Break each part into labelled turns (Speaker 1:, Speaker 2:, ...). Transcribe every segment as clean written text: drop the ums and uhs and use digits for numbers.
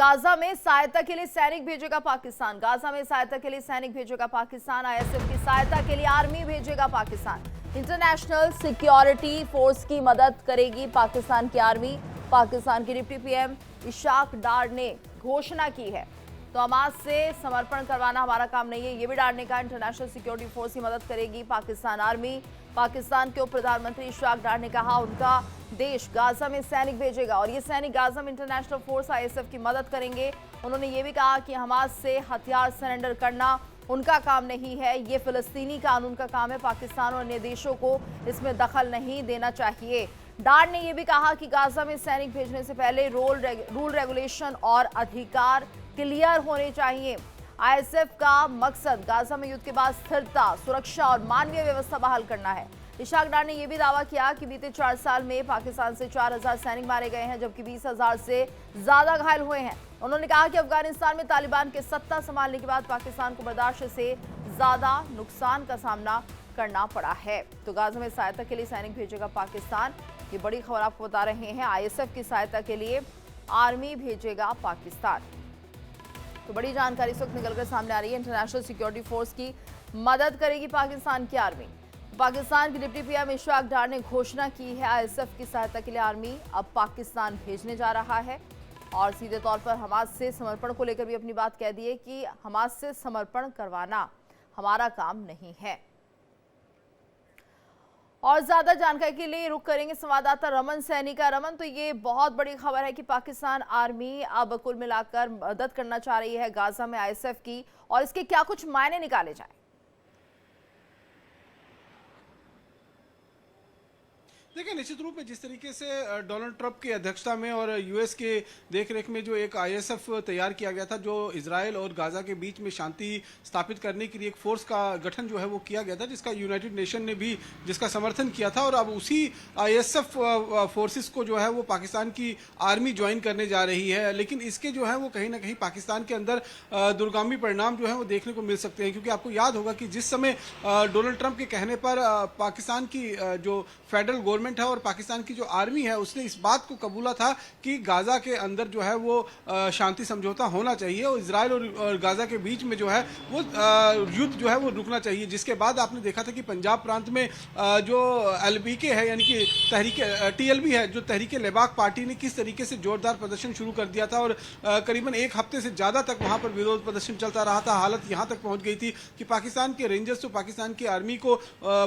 Speaker 1: Gaza में सहायता के लिए सैनिक भेजेगा पाकिस्तान। गाजा में सहायता के लिए सैनिक भेजेगा पाकिस्तान। आईएसएफ की सहायता के लिए आर्मी भेजेगा पाकिस्तान। इंटरनेशनल सिक्योरिटी फोर्स की मदद करेगी पाकिस्तान की आर्मी। पाकिस्तान के डिप्टी पीएम इशाक डार ने घोषणा की है। तो हमास से समर्पण करवाना हमारा काम नहीं है, ये भी डार ने कहा। इंटरनेशनल सिक्योरिटी फोर्स की मदद करेगी पाकिस्तान आर्मी। पाकिस्तान के उप प्रधानमंत्री इशाक डार ने कहा उनका देश गाजा में सैनिक भेजेगा और ये सैनिक गाजा में इंटरनेशनल फोर्स आईएसएफ की मदद करेंगे। उन्होंने ये भी कहा कि हमास से हथियार सरेंडर करना उनका काम नहीं है, ये फिलिस्तीनी कानून का काम है। पाकिस्तान और अन्य देशों को इसमें दखल नहीं देना चाहिए। डार ने यह भी कहा कि गाजा में सैनिक भेजने से पहले रूल रेगुलेशन और अधिकार क्लियर होने चाहिए। आईएसएफ का मकसद गाजा में युद्ध के बाद स्थिरता, सुरक्षा और मानवीय व्यवस्था बहाल करना है। इशाक डार ने यह भी दावा किया कि बीते 4 साल में पाकिस्तान से 4000 सैनिक मारे गए हैं, जबकि 20,000 से ज्यादा घायल हुए हैं। उन्होंने कहा कि अफगानिस्तान में तालिबान के सत्ता संभालने के बाद पाकिस्तान को बर्दाश्त से ज्यादा नुकसान का सामना करना पड़ा है। तो गाजा में सहायता के लिए सैनिक भेजेगा पाकिस्तान, ये बड़ी खबर आपको बता रहे हैं। आईएसएफ की सहायता के लिए आर्मी भेजेगा पाकिस्तान। तो बड़ी जानकारी इस वक्त निकलकर सामने आ रही है। इंटरनेशनल सिक्योरिटी फोर्स की मदद करेगी पाकिस्तान की आर्मी। पाकिस्तान के डिप्टी पीएम इशाक डार ने घोषणा की है आईएसएफ की सहायता के लिए आर्मी अब पाकिस्तान भेजने जा रहा है और सीधे तौर पर हमास से समर्पण को लेकर भी अपनी बात कह दी है कि हमास से समर्पण करवाना हमारा काम नहीं है। और ज्यादा जानकारी के लिए रुख करेंगे संवाददाता रमन सैनी का। रमन, तो ये बहुत बड़ी खबर है कि पाकिस्तान आर्मी अब कुल मिलाकर मदद करना चाह रही है गाजा में आईएसएफ की, और इसके क्या कुछ मायने निकाले जाएं?
Speaker 2: देखिए, निश्चित रूप में जिस तरीके से डोनाल्ड ट्रंप की अध्यक्षता में और यूएस के देखरेख में जो एक आईएसएफ तैयार किया गया था, जो इजराइल और गाजा के बीच में शांति स्थापित करने के लिए एक फोर्स का गठन जो है वो किया गया था, जिसका यूनाइटेड नेशन ने भी जिसका समर्थन किया था। और अब उसी आईएसएफ फोर्सेस को जो है वो पाकिस्तान की आर्मी ज्वाइन करने जा रही है। लेकिन इसके जो है वो कहीं ना कहीं पाकिस्तान के अंदर दूरगामी परिणाम जो है वो देखने को मिल सकते हैं, क्योंकि आपको याद होगा कि जिस समय डोनाल्ड ट्रंप के कहने पर पाकिस्तान की जो फेडरल गवर्नमेंट है और पाकिस्तान की जो आर्मी है उसने इस बात को कबूला था कि गाजा के अंदर जो है वो शांति समझौता होना चाहिए और इजराइल और गाजा के बीच में जो है वो युद्ध जो है वो रुकना चाहिए। जिसके बाद आपने देखा था कि पंजाब प्रांत में जो एलबीके है यानी कि टीएलबी है, जो तहरीक लेबाक पार्टी ने किस तरीके से जोरदार प्रदर्शन शुरू कर दिया था और करीबन 1 हफ्ते से ज्यादा तक वहां पर विरोध प्रदर्शन चलता रहा था। हालत यहां तक पहुंच गई थी कि पाकिस्तान के रेंजर्स तो पाकिस्तान की आर्मी को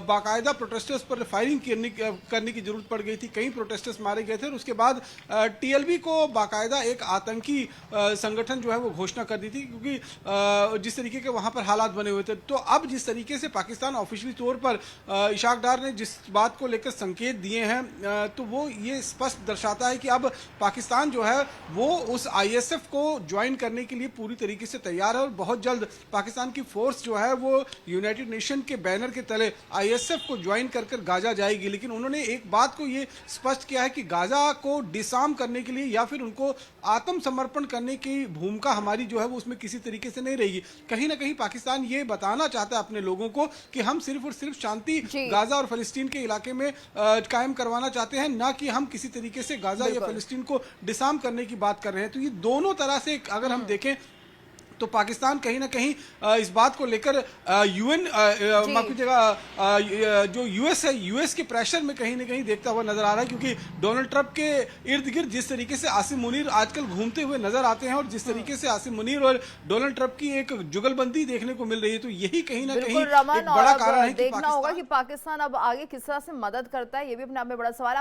Speaker 2: बाकायदा प्रोटेस्टर्स पर फायरिंग करने की जरूरत पड़ गई थी। कई प्रोटेस्टर्स मारे गए थे और उसके बाद टीएलबी को बाकायदा एक आतंकी संगठन जो है वो घोषणा कर दी थी, क्योंकि जिस तरीके के वहां पर हालात बने हुए थे। तो अब जिस तरीके से पाकिस्तान ऑफिशियली तौर पर इशाक डार ने जिस बात को लेकर संकेत दिए हैं, तो वो ये स्पष्ट दर्शाता है कि अब पाकिस्तान जो है वो उस आईएसएफ को ज्वाइन करने के लिए पूरी तरीके से तैयार है और बहुत जल्द पाकिस्तान की फोर्स जो है वो यूनाइटेड नेशन के बैनर के तले आईएसएफ को ज्वाइन कर गाजा जाएगी। लेकिन उन्होंने एक बात को ये स्पष्ट किया है कि गाजा को डिसआर्म करने के लिए या फिर उनको आत्मसमर्पण करने की भूमिका हमारी जो है वो उसमें किसी तरीके से नहीं रहेगी। कहीं ना कहीं पाकिस्तान ये बताना चाहता है अपने लोगों को कि हम सिर्फ और सिर्फ शांति गाजा और फलस्तीन के इलाके में कायम करवाना चाहते हैं, ना कि हम किसी तरीके से गाजा या फलस्तीन को डिसआर्म करने की बात कर रहे हैं। तो ये दोनों तरह से अगर हम देखें तो पाकिस्तान कहीं ना कहीं इस बात को लेकर यूएन माफ कीजिएगा जो यूएस है, यूएस के प्रेशर में कहीं ना कहीं देखता हुआ नजर आ रहा है, क्योंकि डोनाल्ड ट्रंप के इर्द गिर्द जिस तरीके से आसिम मुनीर आजकल घूमते हुए नजर आते हैं और जिस तरीके से आसिम मुनीर और डोनाल्ड ट्रंप की एक जुगलबंदी देखने को मिल रही है, तो यही कहीं ना कहीं एक बड़ा कारण है कि
Speaker 1: देखना होगा कि पाकिस्तान अब आगे किस तरह से मदद करता है। ये भी अपने आप में बड़ा सवाल है।